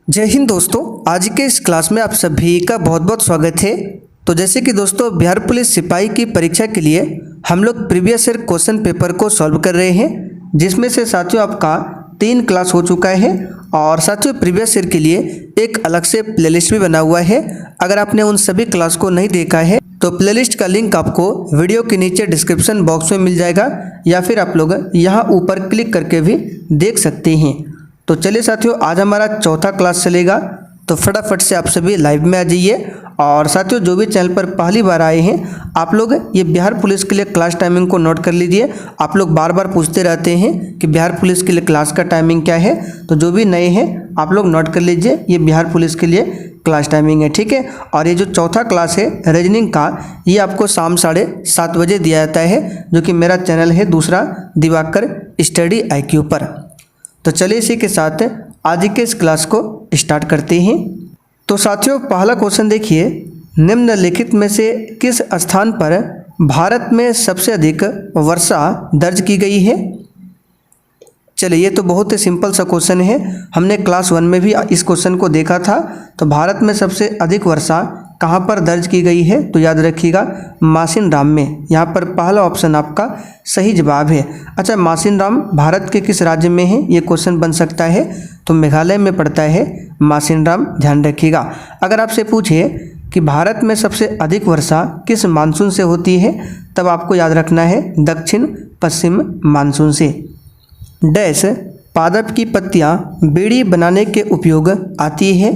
जय हिंद दोस्तों, आज के इस क्लास में आप सभी का बहुत बहुत स्वागत है। तो जैसे कि दोस्तों बिहार पुलिस सिपाही की परीक्षा के लिए हम लोग प्रीवियस ईयर क्वेश्चन पेपर को सॉल्व कर रहे हैं, जिसमें से साथियों आपका 3 क्लास हो चुका है और साथियों प्रीवियस ईयर के लिए एक अलग से प्लेलिस्ट भी बना हुआ है। अगर आपने उन सभी क्लास को नहीं देखा है तो प्लेलिस्ट का लिंक आपको वीडियो के नीचे डिस्क्रिप्शन बॉक्स में मिल जाएगा या फिर आप लोग यहाँ ऊपर क्लिक करके भी देख सकते हैं। तो चलिए साथियों, आज हमारा चौथा क्लास चलेगा, तो फटाफट से आप सभी लाइव में आ जाइए। और साथियों जो भी चैनल पर पहली बार आए हैं आप लोग ये बिहार पुलिस के लिए क्लास टाइमिंग को नोट कर लीजिए। आप लोग बार बार पूछते रहते हैं कि बिहार पुलिस के लिए क्लास का टाइमिंग क्या है, तो जो भी नए हैं आप लोग नोट कर लीजिए, ये बिहार पुलिस के लिए क्लास टाइमिंग है, ठीक है। और ये जो चौथा क्लास है रीजनिंग का, ये आपको शाम 7:30 बजे दिया जाता है, जो कि मेरा चैनल है दूसरा दिवाकर स्टडी IQ पर। तो चलिए इसी के साथ आज के इस क्लास को स्टार्ट करते हैं। तो साथियों पहला क्वेश्चन देखिए, निम्नलिखित में से किस स्थान पर भारत में सबसे अधिक वर्षा दर्ज की गई है। चलिए ये तो बहुत ही सिंपल सा क्वेश्चन है, हमने क्लास 1 में भी इस क्वेश्चन को देखा था। तो भारत में सबसे अधिक वर्षा कहाँ पर दर्ज की गई है, तो याद रखिएगा मासिनराम में। यहाँ पर पहला ऑप्शन आपका सही जवाब है। अच्छा, मासिनराम भारत के किस राज्य में है, ये क्वेश्चन बन सकता है, तो मेघालय में पड़ता है मासिनराम, ध्यान रखिएगा। अगर आपसे पूछे कि भारत में सबसे अधिक वर्षा किस मानसून से होती है, तब आपको याद रखना है दक्षिण पश्चिम मानसून से। डैश पादप की पत्तियां बीड़ी बनाने के उपयोग आती है।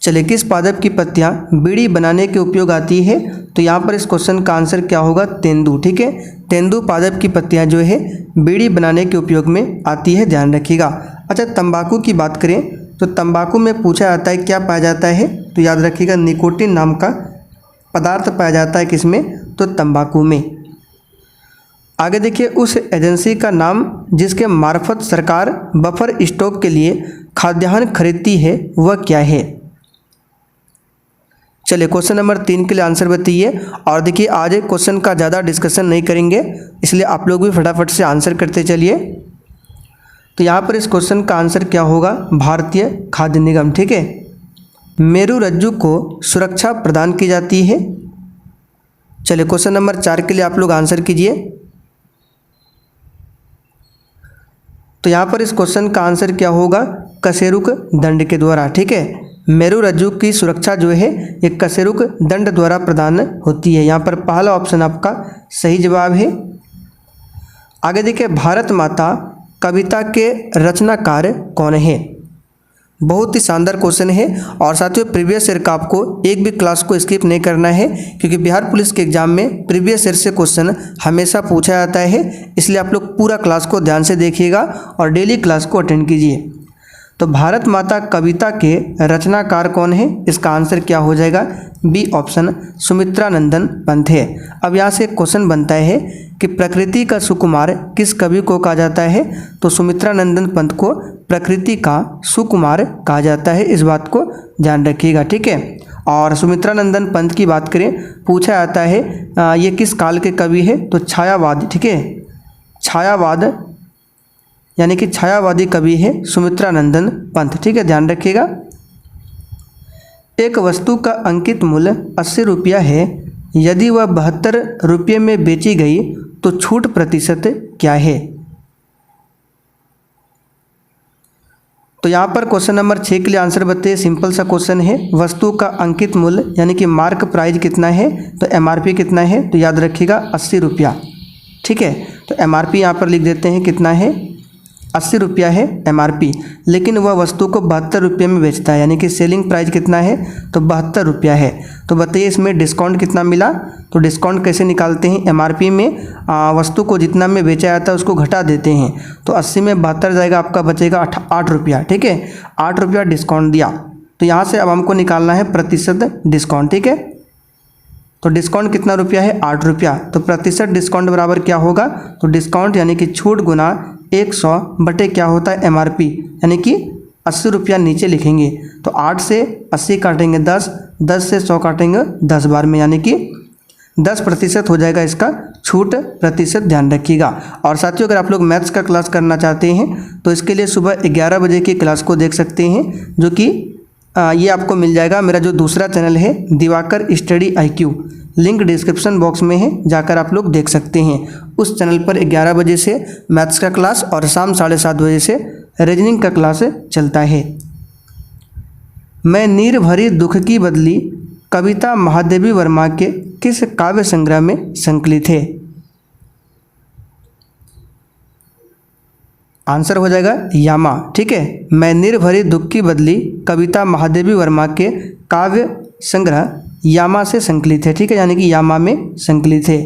चलिए किस पादप की पत्तियां बीड़ी बनाने के उपयोग आती है, तो यहाँ पर इस क्वेश्चन का आंसर क्या होगा, तेंदू, ठीक है। तेंदू पादप की पत्तियां जो है बीड़ी बनाने के उपयोग में आती है, ध्यान रखिएगा। अच्छा, तंबाकू की बात करें तो तंबाकू में पूछा जाता है क्या पाया जाता है, तो याद रखिएगा निकोटीन नाम का पदार्थ पाया जाता है, किसमें, तो तंबाकू में। आगे देखिए, उस एजेंसी का नाम जिसके मार्फत सरकार बफर स्टॉक के लिए खाद्यान्न खरीदती है वह क्या है। चलिए क्वेश्चन नंबर 3 के लिए आंसर बताइए। और देखिए आज क्वेश्चन का ज़्यादा डिस्कशन नहीं करेंगे, इसलिए आप लोग भी फटाफट से आंसर करते चलिए। तो यहाँ पर इस क्वेश्चन का आंसर क्या होगा, भारतीय खाद्य निगम, ठीक है। मेरू रज्जु को सुरक्षा प्रदान की जाती है। चलिए क्वेश्चन नंबर 4 के लिए आप लोग आंसर कीजिए। तो यहाँ पर इस क्वेश्चन का आंसर क्या होगा, कशेरुक दंड के द्वारा, ठीक है। मेरू रज्जु की सुरक्षा जो है एक कशेरुक दंड द्वारा प्रदान होती है। यहाँ पर पहला ऑप्शन आपका सही जवाब है। आगे देखिए, भारत माता कविता के रचनाकार कौन है। बहुत ही शानदार क्वेश्चन है और साथियों प्रीवियस ईयर का आपको एक भी क्लास को स्किप नहीं करना है, क्योंकि बिहार पुलिस के एग्जाम में प्रीवियस ईयर से क्वेश्चन हमेशा पूछा जाता है। इसलिए आप लोग पूरा क्लास को ध्यान से देखिएगा और डेली क्लास को अटेंड कीजिए। तो भारत माता कविता के रचनाकार कौन है, इसका आंसर क्या हो जाएगा, बी ऑप्शन सुमित्रा नंदन पंत है। अब यहाँ से क्वेश्चन बनता है कि प्रकृति का सुकुमार किस कवि को कहा जाता है, तो सुमित्रा नंदन पंत को प्रकृति का सुकुमार कहा जाता है, इस बात को ध्यान रखिएगा, ठीक है। और सुमित्रा नंदन पंत की बात करें, पूछा जाता है ये किस काल के कवि है, तो छायावाद, ठीक है, छायावाद यानी कि छायावादी कवि है सुमित्रा नंदन पंत, ठीक है, ध्यान रखिएगा। एक वस्तु का अंकित मूल्य 80 रुपया है, यदि वह 72 रुपये में बेची गई तो छूट प्रतिशत क्या है। तो यहाँ पर क्वेश्चन नंबर 6 के लिए आंसर बताइए। सिंपल सा क्वेश्चन है, वस्तु का अंकित मूल्य यानी कि मार्क प्राइस कितना है, तो MRP कितना है, तो याद रखिएगा 80 रुपया, ठीक है। तो MRP यहाँ पर लिख देते हैं, कितना है, 80 रुपया है MRP, लेकिन वह वस्तु को 72 रुपये में बेचता है, यानी कि सेलिंग प्राइस कितना है, तो 72 रुपया है। तो बताइए इसमें डिस्काउंट कितना मिला, तो डिस्काउंट कैसे निकालते हैं, MRP में वस्तु को जितना में बेचा जाता है उसको घटा देते हैं, तो 80 में 72 जाएगा, आपका बचेगा 8 रुपया, ठीक है। 8 रुपया डिस्काउंट दिया, तो यहाँ से अब हमको निकालना है प्रतिशत डिस्काउंट, ठीक है। तो डिस्काउंट कितना रुपया है, 8 रुपया, तो प्रतिशत डिस्काउंट बराबर क्या होगा, तो डिस्काउंट यानी कि छूट गुना 100 बटे क्या होता है MRP, यानी कि 80 रुपया नीचे लिखेंगे। तो 8 से 80 काटेंगे 10, 10 से 100 काटेंगे 10 बार में, यानी कि 10% हो जाएगा इसका छूट प्रतिशत, ध्यान रखिएगा। और साथियों अगर आप लोग मैथ्स का क्लास करना चाहते हैं तो इसके लिए सुबह 11 बजे की क्लास को देख सकते हैं, जो कि ये आपको मिल जाएगा। मेरा जो दूसरा चैनल है Diwakar study IQ, link description box में है, जाकर आप लोग देख सकते हैं। उस चैनल पर 11 बजे से मैथ्स का क्लास और शाम 7:30 बजे से रीजनिंग का क्लास चलता है। मैं नीर भरी दुख की बदली कविता महादेवी वर्मा के किस काव्य संग्रह में संकलित है? आंसर हो जाएगा यामा। ठीक है, मैं नीर भरी दुख की बदली कविता महादेवी वर्मा के काव्य संग्रह यामा से संकलित है। ठीक है, यानी कि यामा में संकलित है।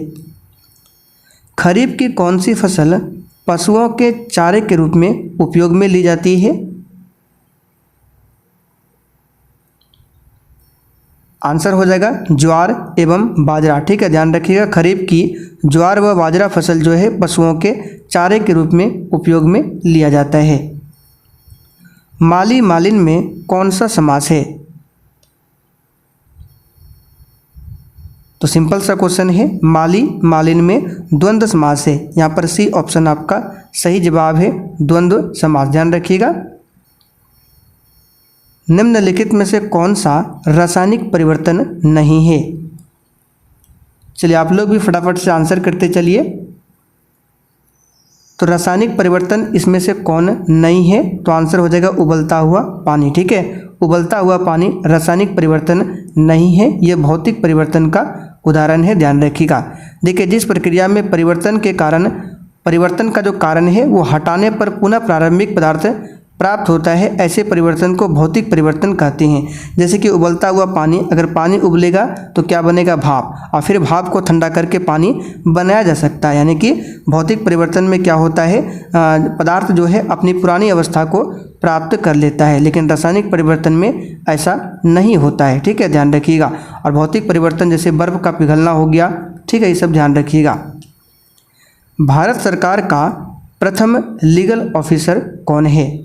खरीफ की कौन सी फसल पशुओं के चारे के रूप में उपयोग में ली जाती है? आंसर हो जाएगा ज्वार एवं बाजरा। ठीक है, ध्यान रखिएगा, खरीफ की ज्वार व बाजरा फसल जो है पशुओं के चारे के रूप में उपयोग में लिया जाता है। माली मालिन में कौन सा समास है? तो सिंपल सा क्वेश्चन है, माली मालिन में द्वंद्व समास है। यहाँ पर सी ऑप्शन आपका सही जवाब है, द्वंद्व समास, ध्यान रखिएगा। निम्नलिखित में से कौन सा रासायनिक परिवर्तन नहीं है? चलिए आप लोग भी फटाफट से आंसर करते चलिए। तो रासायनिक परिवर्तन इसमें से कौन नहीं है? तो आंसर हो जाएगा उबलता हुआ पानी। ठीक है, उबलता हुआ पानी रासायनिक परिवर्तन नहीं है, यह भौतिक परिवर्तन का उदाहरण है, ध्यान रखिएगा। देखिए, जिस प्रक्रिया में परिवर्तन का जो कारण है वो हटाने पर पुनः प्रारंभिक पदार्थ प्राप्त होता है, ऐसे परिवर्तन को भौतिक परिवर्तन कहते हैं। जैसे कि उबलता हुआ पानी, अगर पानी उबलेगा तो क्या बनेगा? भाप, और फिर भाप को ठंडा करके पानी बनाया जा सकता है। यानी कि भौतिक परिवर्तन में क्या होता है, पदार्थ जो है अपनी पुरानी अवस्था को प्राप्त कर लेता है, लेकिन रासायनिक परिवर्तन में ऐसा नहीं होता है। ठीक है, ध्यान रखिएगा। और भौतिक परिवर्तन जैसे बर्फ का पिघलना हो गया, ठीक है, ये सब ध्यान रखिएगा। भारत सरकार का प्रथम लीगल ऑफिसर कौन है?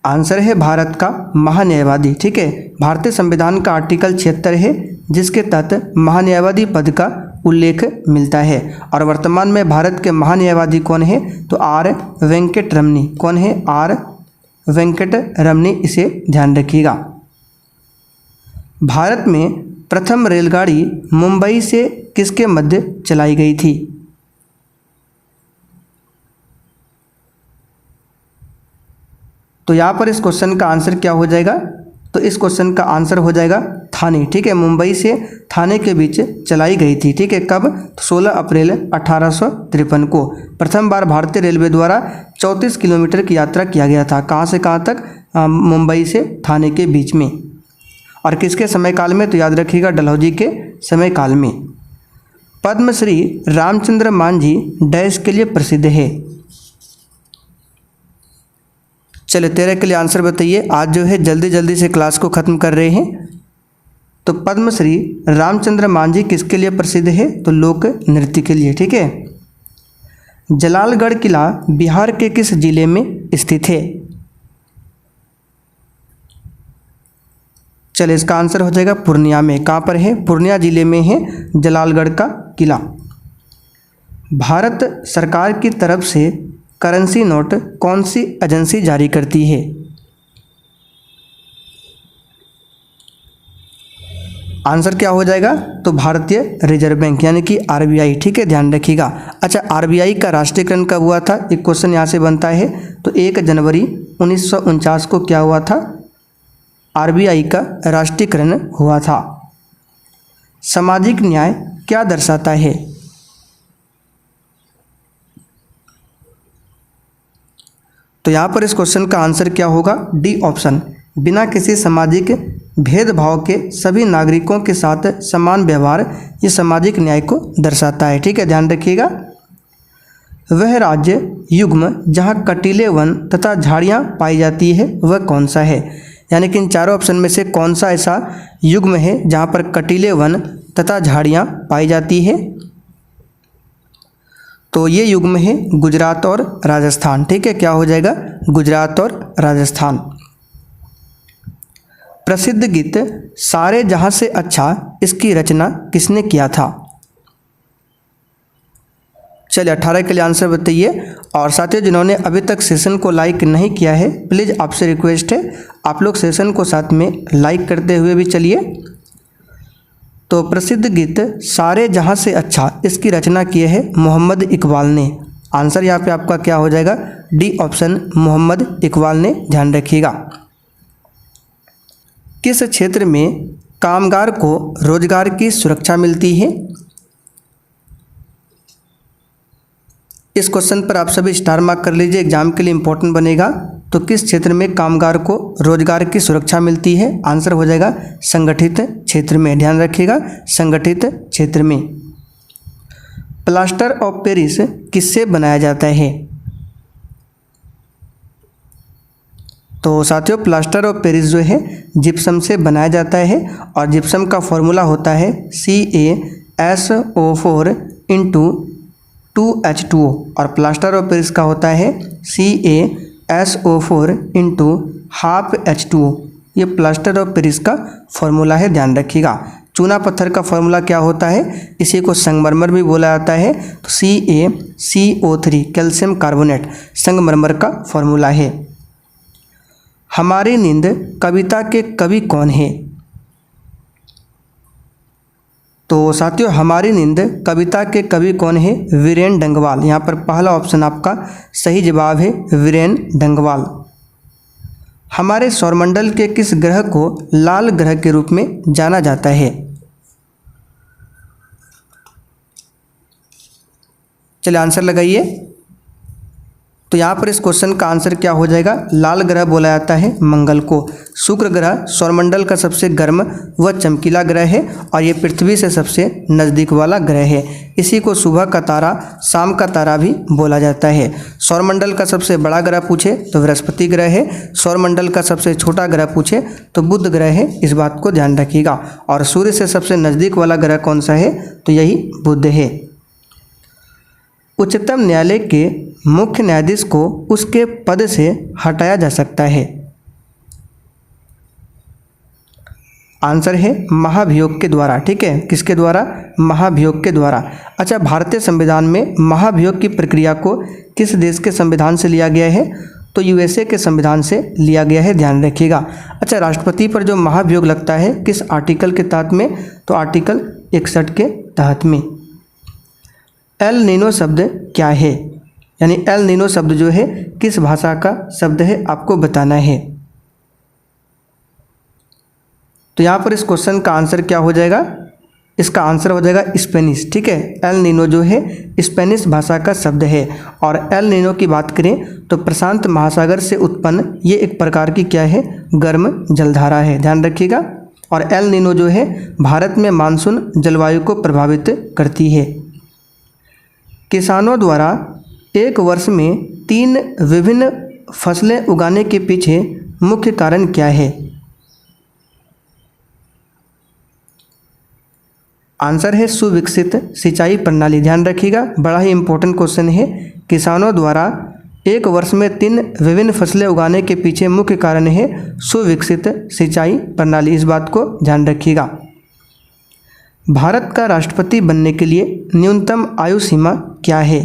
आंसर है भारत का महान्यायवादी। ठीक है, भारतीय संविधान का आर्टिकल 76 है, जिसके तहत महान्यायवादी पद का उल्लेख मिलता है। और वर्तमान में भारत के महान्यायवादी कौन है? तो R वेंकट रमनी। कौन है? R वेंकट रमनी, इसे ध्यान रखिएगा। भारत में प्रथम रेलगाड़ी मुंबई से किसके मध्य चलाई गई थी? तो यहाँ पर इस क्वेश्चन का आंसर क्या हो जाएगा? तो इस क्वेश्चन का आंसर हो जाएगा थाने। ठीक है, मुंबई से थाने के बीच चलाई गई थी। ठीक है, कब? 16 अप्रैल 1853 को प्रथम बार भारतीय रेलवे द्वारा 34 किलोमीटर की यात्रा किया गया था। कहाँ से कहाँ तक? मुंबई से थाने के बीच में। और किसके समय काल में? तो याद रखिएगा, डलहौजी के समय काल में। पद्मश्री रामचंद्र मांझी डैश के लिए प्रसिद्ध है? चलिए 13 के लिए आंसर बताइए। आज जो है जल्दी जल्दी से क्लास को ख़त्म कर रहे हैं। तो पद्मश्री रामचंद्र मांझी किसके लिए प्रसिद्ध है? तो लोक नृत्य के लिए। ठीक है, जलालगढ़ किला बिहार के किस जिले में स्थित है? चलिए इसका आंसर हो जाएगा पूर्णिया में। कहाँ पर है? पूर्णिया जिले में है जलालगढ़ का किला। भारत सरकार की तरफ से करेंसी नोट कौन सी एजेंसी जारी करती है? आंसर क्या हो जाएगा? तो भारतीय रिजर्व बैंक, यानी कि RBI। ठीक है, ध्यान रखिएगा। अच्छा, RBI का राष्ट्रीयकरण कब हुआ था? एक क्वेश्चन यहाँ से बनता है। तो 1 जनवरी 1949 को क्या हुआ था? RBI का राष्ट्रीयकरण हुआ था। सामाजिक न्याय क्या दर्शाता है? तो यहाँ पर इस क्वेश्चन का आंसर क्या होगा? डी ऑप्शन, बिना किसी सामाजिक भेदभाव के सभी नागरिकों के साथ समान व्यवहार, ये सामाजिक न्याय को दर्शाता है। ठीक है, ध्यान रखिएगा। वह राज्य युग्म जहाँ कटीले वन तथा झाड़ियाँ पाई जाती है वह कौन सा है? यानी कि इन चारों ऑप्शन में से कौन सा ऐसा युग्म है जहाँ पर कटीले वन तथा झाड़ियाँ पाई जाती है? तो ये युग्म है गुजरात और राजस्थान। ठीक है, क्या हो जाएगा? गुजरात और राजस्थान। प्रसिद्ध गीत सारे जहां से अच्छा इसकी रचना किसने किया था? चलिए 18 के लिए आंसर बताइए। और साथियों जिन्होंने अभी तक सेशन को लाइक नहीं किया है, प्लीज़ आपसे रिक्वेस्ट है आप लोग सेशन को साथ में लाइक करते हुए भी चलिए। तो प्रसिद्ध गीत सारे जहां से अच्छा इसकी रचना किए है मोहम्मद इकबाल ने। आंसर यहाँ पे आपका क्या हो जाएगा? डी ऑप्शन, मोहम्मद इकबाल ने। ध्यान रखिएगा। किस क्षेत्र में कामगार को रोजगार की सुरक्षा मिलती है? इस क्वेश्चन पर आप सभी स्टार मार्क कर लीजिए, एग्जाम के लिए इंपॉर्टेंट बनेगा। तो किस क्षेत्र में कामगार को रोजगार की सुरक्षा मिलती है? आंसर हो जाएगा संगठित क्षेत्र में। ध्यान रखिएगा, संगठित क्षेत्र में। प्लास्टर ऑफ पेरिस किससे बनाया जाता है? तो साथियों प्लास्टर ऑफ पेरिस जो है जिप्सम से बनाया जाता है और जिप्सम का फॉर्मूला होता है CaSO4 × 2H2O और प्लास्टर ऑफ पेरिस का होता है CaSO4 × ½ H2O। ये प्लास्टर ऑफ पेरिस का फॉर्मूला है, ध्यान रखिएगा। चूना पत्थर का फॉर्मूला क्या होता है? इसी को संगमरमर भी बोला जाता है। तो CaCO3 कैल्शियम कार्बोनेट संगमरमर का फॉर्मूला है। हमारी नींद कविता के कवि कौन है? तो साथियों हमारी नींद कविता के कवि कौन है? वीरेन डंगवाल। यहाँ पर पहला ऑप्शन आपका सही जवाब है, वीरेन डंगवाल। हमारे सौरमंडल के किस ग्रह को लाल ग्रह के रूप में जाना जाता है? चलिए आंसर लगाइए। तो यहाँ पर इस क्वेश्चन का आंसर क्या हो जाएगा? लाल ग्रह बोला जाता है मंगल को। शुक्र ग्रह सौरमंडल का सबसे गर्म व चमकीला ग्रह है और ये पृथ्वी से सबसे नज़दीक वाला ग्रह है। इसी को सुबह का तारा, शाम का तारा भी बोला जाता है। सौरमंडल का सबसे बड़ा ग्रह पूछे तो बृहस्पति ग्रह है। सौरमंडल का सबसे छोटा ग्रह पूछे तो बुध ग्रह है। इस बात को ध्यान रखिएगा। और सूर्य से सबसे नज़दीक वाला ग्रह कौन सा है? तो यही बुध है। उच्चतम न्यायालय के मुख्य न्यायाधीश को उसके पद से हटाया जा सकता है। आंसर है महाभियोग के द्वारा। ठीक है, किसके द्वारा? महाभियोग के द्वारा। अच्छा, भारतीय संविधान में महाभियोग की प्रक्रिया को किस देश के संविधान से लिया गया है? तो USA के संविधान से लिया गया है, ध्यान रखिएगा। अच्छा, राष्ट्रपति पर जो महाभियोग लगता है किस आर्टिकल के तहत में? तो आर्टिकल 61 के तहत में। एल नीनो शब्द क्या है? यानी एल नीनो शब्द जो है किस भाषा का शब्द है आपको बताना है। तो यहाँ पर इस क्वेश्चन का आंसर क्या हो जाएगा? इसका आंसर हो जाएगा स्पेनिश। ठीक है, एल नीनो जो है स्पेनिश भाषा का शब्द है। और एल नीनो की बात करें तो प्रशांत महासागर से उत्पन्न ये एक प्रकार की क्या है? गर्म जलधारा है, ध्यान रखिएगा। और एल नीनो जो है भारत में मानसून जलवायु को प्रभावित करती है। किसानों द्वारा एक वर्ष में 3 विभिन्न फसलें उगाने के पीछे मुख्य कारण क्या है? आंसर है सुविकसित सिंचाई प्रणाली। ध्यान रखिएगा, बड़ा ही इंपॉर्टेंट क्वेश्चन है। किसानों द्वारा एक वर्ष में 3 विभिन्न फसलें उगाने के पीछे मुख्य कारण है सुविकसित सिंचाई प्रणाली। इस बात को ध्यान रखिएगा। भारत का राष्ट्रपति बनने के लिए न्यूनतम आयु सीमा क्या है?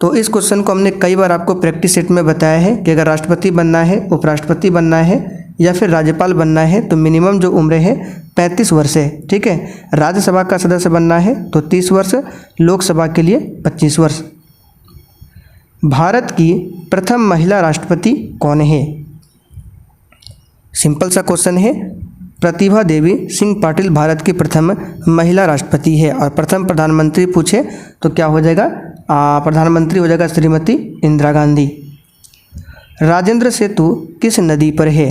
तो इस क्वेश्चन को हमने कई बार आपको प्रैक्टिस सेट में बताया है कि अगर राष्ट्रपति बनना है, उपराष्ट्रपति बनना है या फिर राज्यपाल बनना है तो मिनिमम जो उम्र है 35 वर्ष है। ठीक है, राज्यसभा का सदस्य बनना है तो 30 वर्ष, लोकसभा के लिए 25 वर्ष। भारत की प्रथम महिला राष्ट्रपति कौन है? सिंपल सा क्वेश्चन है। प्रतिभा देवी सिंह पाटिल भारत की प्रथम महिला राष्ट्रपति है। और प्रथम प्रधानमंत्री पूछे तो क्या हो जाएगा? प्रधानमंत्री हो जाएगा श्रीमती इंदिरा गांधी। राजेंद्र सेतु किस नदी पर है?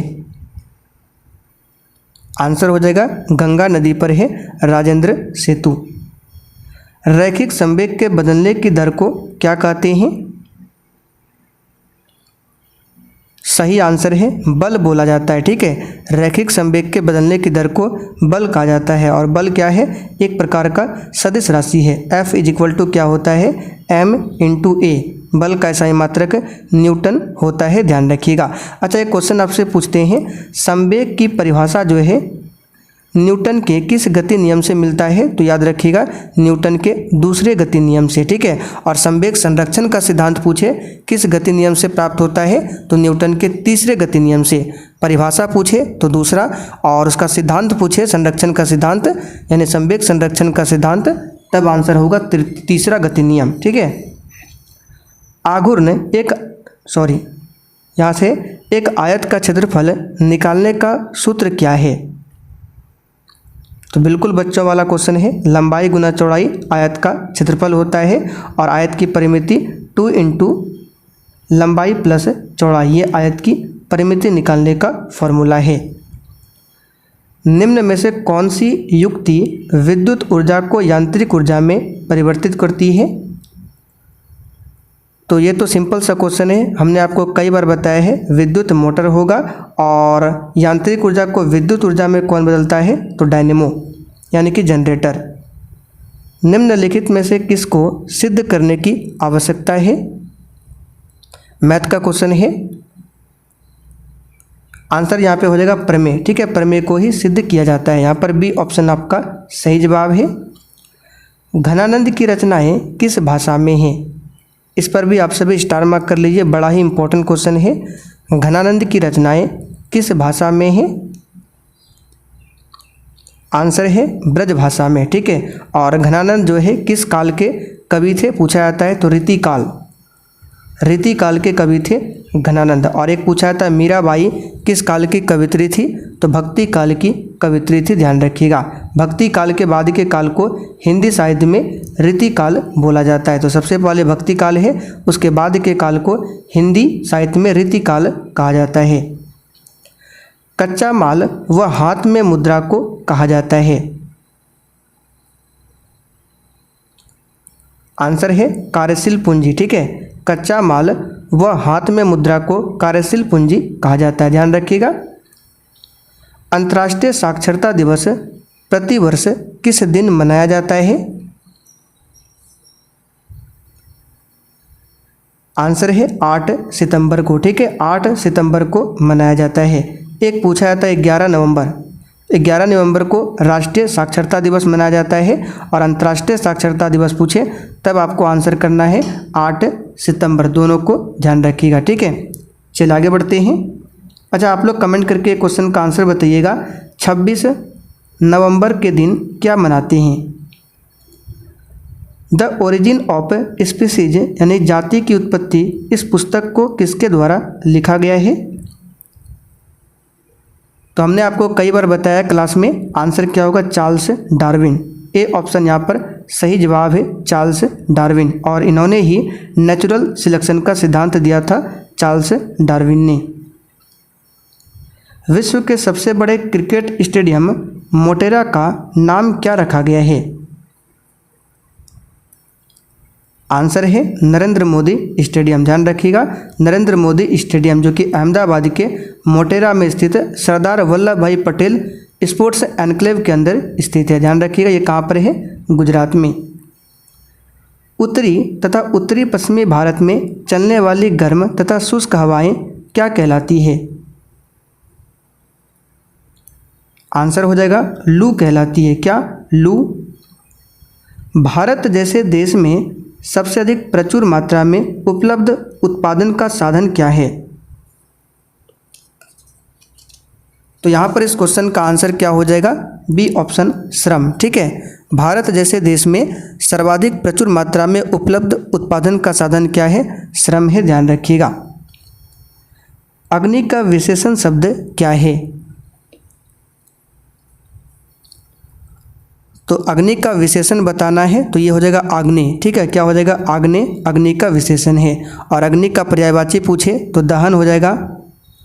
आंसर हो जाएगा गंगा नदी पर है राजेंद्र सेतु। रैखिक संवेग के बदलने की दर को क्या कहते हैं? सही आंसर है बल बोला जाता है। ठीक है, रैखिक संवेग के बदलने की दर को बल कहा जाता है और बल क्या है, एक प्रकार का सदिश राशि है। F = क्या होता है, m × a। बल का ऐसा ही मात्रक न्यूटन होता है, ध्यान रखिएगा। अच्छा, एक क्वेश्चन आपसे पूछते हैं, संवेग की परिभाषा जो है न्यूटन के किस गति नियम से मिलता है, तो याद रखिएगा न्यूटन के दूसरे गति नियम से। ठीक है, और संवेग संरक्षण का सिद्धांत पूछे किस गति नियम से प्राप्त होता है, तो न्यूटन के तीसरे गति नियम से। परिभाषा पूछे तो दूसरा, और उसका सिद्धांत पूछे संरक्षण का सिद्धांत यानी संवेग संरक्षण का सिद्धांत, तब आंसर होगा तीसरा गति नियम। ठीक है, यहाँ से एक आयत का क्षेत्रफल निकालने का सूत्र क्या है, तो बिल्कुल बच्चों वाला क्वेश्चन है। लंबाई गुना चौड़ाई आयत का क्षेत्रफल होता है और आयत की परिमिति 2 × लंबाई प्लस चौड़ाई, ये आयत की परिमिति निकालने का फॉर्मूला है। निम्न में से कौन सी युक्ति विद्युत ऊर्जा को यांत्रिक ऊर्जा में परिवर्तित करती है, तो ये तो सिंपल सा क्वेश्चन है, हमने आपको कई बार बताया है, विद्युत मोटर होगा। और यांत्रिक ऊर्जा को विद्युत ऊर्जा में कौन बदलता है, तो डायनेमो यानी कि जनरेटर। निम्नलिखित में से किसको सिद्ध करने की आवश्यकता है, मैथ का क्वेश्चन है। आंसर यहाँ पे हो जाएगा प्रमेय। ठीक है, प्रमेय को ही सिद्ध किया जाता है, यहाँ पर बी ऑप्शन आपका सही जवाब है। घनानंद की रचनाएं किस भाषा में हैं, इस पर भी आप सभी स्टार मार्क कर लीजिए, बड़ा ही इंपॉर्टेंट क्वेश्चन है। घनानंद की रचनाएं किस भाषा में हैं, आंसर है ब्रज भाषा में। ठीक है, और घनानंद जो है किस काल के कवि थे, पूछा जाता है तो रीति काल के कवि थे घनानंद। और एक पूछा जाता है मीराबाई किस काल की कवित्री थी, तो भक्ति काल की कवित्री थी, ध्यान रखिएगा। भक्ति काल के बाद के काल को हिंदी साहित्य में रीति काल बोला जाता है, तो सबसे पहले भक्ति काल है, उसके बाद के काल को हिंदी साहित्य में रीति काल कहा जाता है। कच्चा माल व हाथ में मुद्रा को कहा जाता है, आंसर है कार्यशील पूंजी। ठीक है, कच्चा माल व हाथ में मुद्रा को कार्यशील पूंजी कहा जाता है, ध्यान रखिएगा। अंतर्राष्ट्रीय साक्षरता दिवस प्रतिवर्ष किस दिन मनाया जाता है, आंसर है 8 सितंबर को। ठीक है, 8 सितंबर को मनाया जाता है। एक पूछा जाता है 11 नवंबर को राष्ट्रीय साक्षरता दिवस मनाया जाता है, और अंतर्राष्ट्रीय साक्षरता दिवस पूछे तब आपको आंसर करना है 8 सितंबर, दोनों को ध्यान रखिएगा। ठीक है, चलिए आगे बढ़ते हैं। अच्छा, आप लोग कमेंट करके क्वेश्चन का आंसर बताइएगा, 26 नवंबर के दिन क्या मनाते हैं। द ओरिजिन ऑफ स्पीसीज यानी जाति की उत्पत्ति, इस पुस्तक को किसके द्वारा लिखा गया है, तो हमने आपको कई बार बताया क्लास में, आंसर क्या होगा, चार्ल्स डार्विन। ए ऑप्शन यहाँ पर सही जवाब है, चार्ल्स डार्विन। और इन्होंने ही नेचुरल सिलेक्शन का सिद्धांत दिया था, चार्ल्स डार्विन ने। विश्व के सबसे बड़े क्रिकेट स्टेडियम मोटेरा का नाम क्या रखा गया है, आंसर है नरेंद्र मोदी स्टेडियम, ध्यान रखिएगा। नरेंद्र मोदी स्टेडियम जो कि अहमदाबाद के मोटेरा में स्थित सरदार वल्लभ भाई पटेल स्पोर्ट्स एनक्लेव के अंदर स्थित है, ध्यान रखिएगा। ये कहाँ पर है, गुजरात में। उत्तरी तथा उत्तरी पश्चिमी भारत में चलने वाली गर्म तथा शुष्क हवाएं क्या कहलाती है, आंसर हो जाएगा लू कहलाती है। क्या, लू। भारत जैसे देश में सबसे अधिक प्रचुर मात्रा में उपलब्ध उत्पादन का साधन क्या है, तो यहाँ पर इस क्वेश्चन का आंसर क्या हो जाएगा, बी ऑप्शन श्रम। ठीक है, भारत जैसे देश में सर्वाधिक प्रचुर मात्रा में उपलब्ध उत्पादन का साधन क्या है, श्रम है, ध्यान रखिएगा। अग्नि का विशेषण शब्द क्या है, तो अग्नि का विशेषण बताना है तो ये हो जाएगा आग्नेय। ठीक है, क्या हो जाएगा, आग्नेय अग्नि का विशेषण है। और अग्नि का पर्यायवाची पूछे तो दहन हो जाएगा,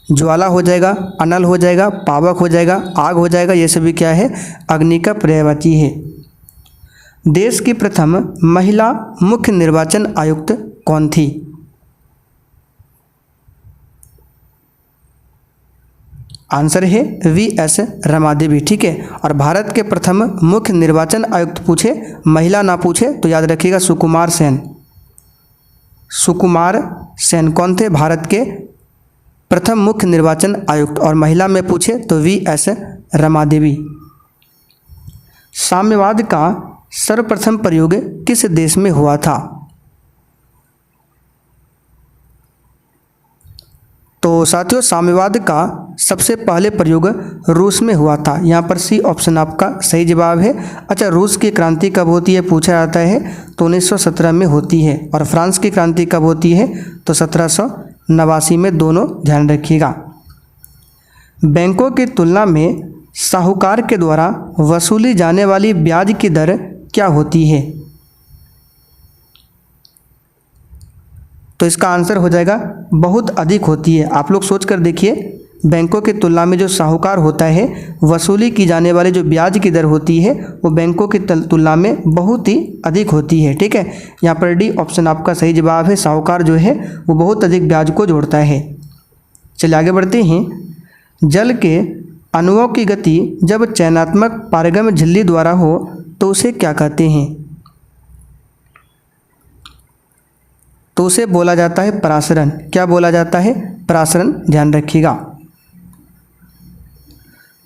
ज्वाला हो जाएगा, अनल हो जाएगा, पावक हो जाएगा, आग हो जाएगा, ये सभी क्या है, अग्नि का पर्यायवाची है। देश की प्रथम महिला मुख्य निर्वाचन आयुक्त कौन थी, आंसर है वी.एस. रमादेवी। ठीक है। और भारत के प्रथम मुख्य निर्वाचन आयुक्त पूछे, महिला ना पूछे तो याद रखिएगा सुकुमार सेन। सुकुमार सेन कौन थे? भारत के प्रथम मुख्य निर्वाचन आयुक्त। और महिला में पूछे तो वी.एस. रमादेवी। साम्यवाद का सर्वप्रथम प्रयोग किस देश में हुआ था? तो साथियों साम्यवाद का सबसे पहले प्रयोग रूस में हुआ था। यहाँ पर सी ऑप्शन आपका सही जवाब है। अच्छा, रूस की क्रांति कब होती है पूछा जाता है, तो 1917 में होती है। और फ्रांस की क्रांति कब होती है, तो 1789 में, दोनों ध्यान रखिएगा। बैंकों की तुलना में साहूकार के द्वारा वसूली जाने वाली ब्याज की दर क्या होती है? तो इसका आंसर हो जाएगा बहुत अधिक होती है। आप लोग सोच कर देखिए, बैंकों की तुलना में जो साहूकार होता है, वसूली की जाने वाली जो ब्याज की दर होती है वो बैंकों की तुलना में बहुत ही अधिक होती है। ठीक है। यहाँ पर डी ऑप्शन आपका सही जवाब है। साहूकार जो है वो बहुत अधिक ब्याज को जोड़ता है। चलिए आगे बढ़ते हैं। जल के अणुओं की गति जब चयनात्मक पारगम्य झिल्ली द्वारा हो तो उसे क्या कहते हैं? तो उसे बोला जाता है परासरण। क्या बोला जाता है? परासरण। ध्यान रखिएगा।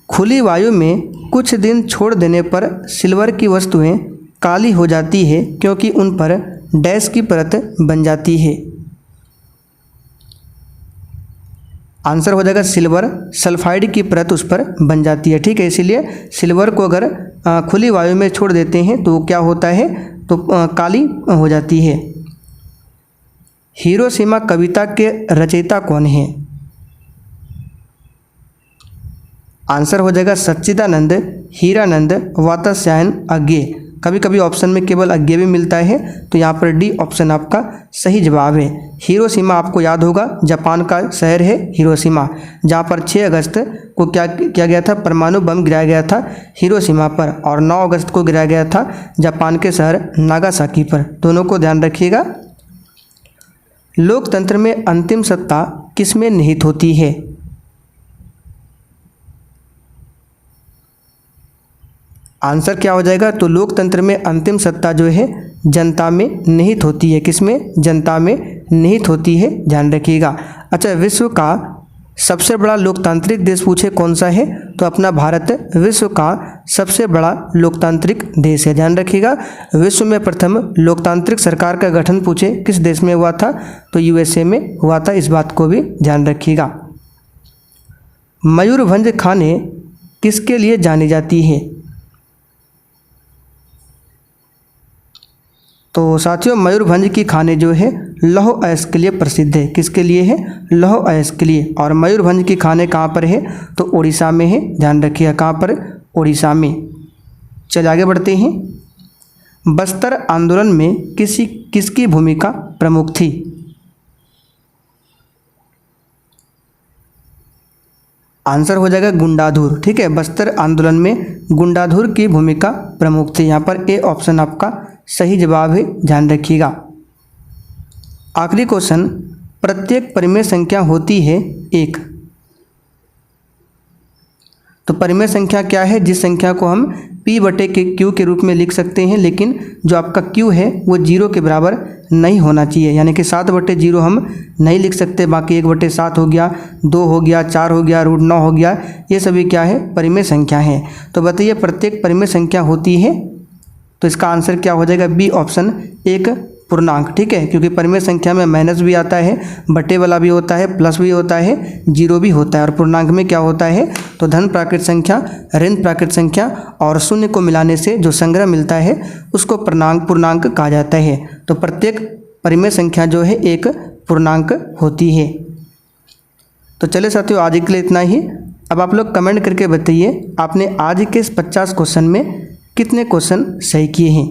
खुली वायु में कुछ दिन छोड़ देने पर सिल्वर की वस्तुएं काली हो जाती है क्योंकि उन पर डैश की परत बन जाती है। आंसर हो जाएगा सिल्वर सल्फाइड की परत उस पर बन जाती है। ठीक है। इसीलिए सिल्वर को अगर खुली वायु में छोड़ देते हैं तो क्या होता है, तो काली हो जाती है। हिरोशिमा कविता के रचयिता कौन है? आंसर हो जाएगा सच्चिदानंद हीरानंद वात्स्यायन अज्ञेय। कभी कभी ऑप्शन में केवल अज्ञेय भी मिलता है, तो यहाँ पर डी ऑप्शन आपका सही जवाब है। हिरोशिमा आपको याद होगा जापान का शहर है हिरोशिमा, जहाँ पर 6 अगस्त को क्या किया गया था, परमाणु बम गिराया गया था हिरोशिमा पर। और 9 अगस्त को गिराया गया था जापान के शहर नागासाकी पर। दोनों को ध्यान रखिएगा। लोकतंत्र में अंतिम सत्ता किसमें निहित होती है? आंसर क्या हो जाएगा, तो लोकतंत्र में अंतिम सत्ता जो है जनता में निहित होती है। किसमें? जनता में निहित होती है। ध्यान रखिएगा। अच्छा, विश्व का सबसे बड़ा लोकतांत्रिक देश पूछे कौन सा है, तो अपना भारत विश्व का सबसे बड़ा लोकतांत्रिक देश है। ध्यान रखिएगा। विश्व में प्रथम लोकतांत्रिक सरकार का गठन पूछे किस देश में हुआ था, तो यूएसए में हुआ था। इस बात को भी ध्यान रखिएगा। मयूरभंज खाने किसके लिए जानी जाती है? तो साथियों मयूरभंज की खाने जो है लौह अयस्क के लिए प्रसिद्ध है। किसके लिए है? लौह अयस्क के लिए। और मयूरभंज की खाने कहाँ पर है, तो उड़ीसा में है। ध्यान रखिएगा कहाँ पर, उड़ीसा में। चलिए आगे बढ़ते हैं। बस्तर आंदोलन में किसकी भूमिका प्रमुख थी? आंसर हो जाएगा गुंडाधुर। ठीक है। बस्तर आंदोलन में गुंडाधुर की भूमिका प्रमुख थी। यहाँ पर ए ऑप्शन आपका सही जवाब है। ध्यान रखिएगा। आखिरी क्वेश्चन, प्रत्येक परिमेय संख्या होती है 1। तो परिमेय संख्या क्या है? जिस संख्या को हम P/Q के रूप में लिख सकते हैं, लेकिन जो आपका Q है वो 0 के बराबर नहीं होना चाहिए। यानी कि 7/0 हम नहीं लिख सकते। बाकी 1/7 हो गया, 2 हो गया, 4 हो गया, √9 हो गया, ये सभी क्या है? परिमेय संख्या है। तो बताइए प्रत्येक परिमेय संख्या होती है, तो इसका आंसर क्या हो जाएगा? बी ऑप्शन, एक पूर्णांक। ठीक है। क्योंकि परिमेय संख्या में माइनस भी आता है, बटे वाला भी होता है, प्लस भी होता है, 0 भी होता है। और पूर्णांक में क्या होता है, तो धन प्राकृत संख्या, ऋण प्राकृत संख्या और शून्य को मिलाने से जो संग्रह मिलता है उसको पूर्णांक कहा जाता है। तो प्रत्येक परिमेय संख्या जो है एक पूर्णांक होती है। तो चलिए साथियों आज के लिए इतना ही। अब आप लोग कमेंट करके बताइए आपने आज के इस 50 क्वेश्चन में कितने क्वेश्चन सही किए हैं।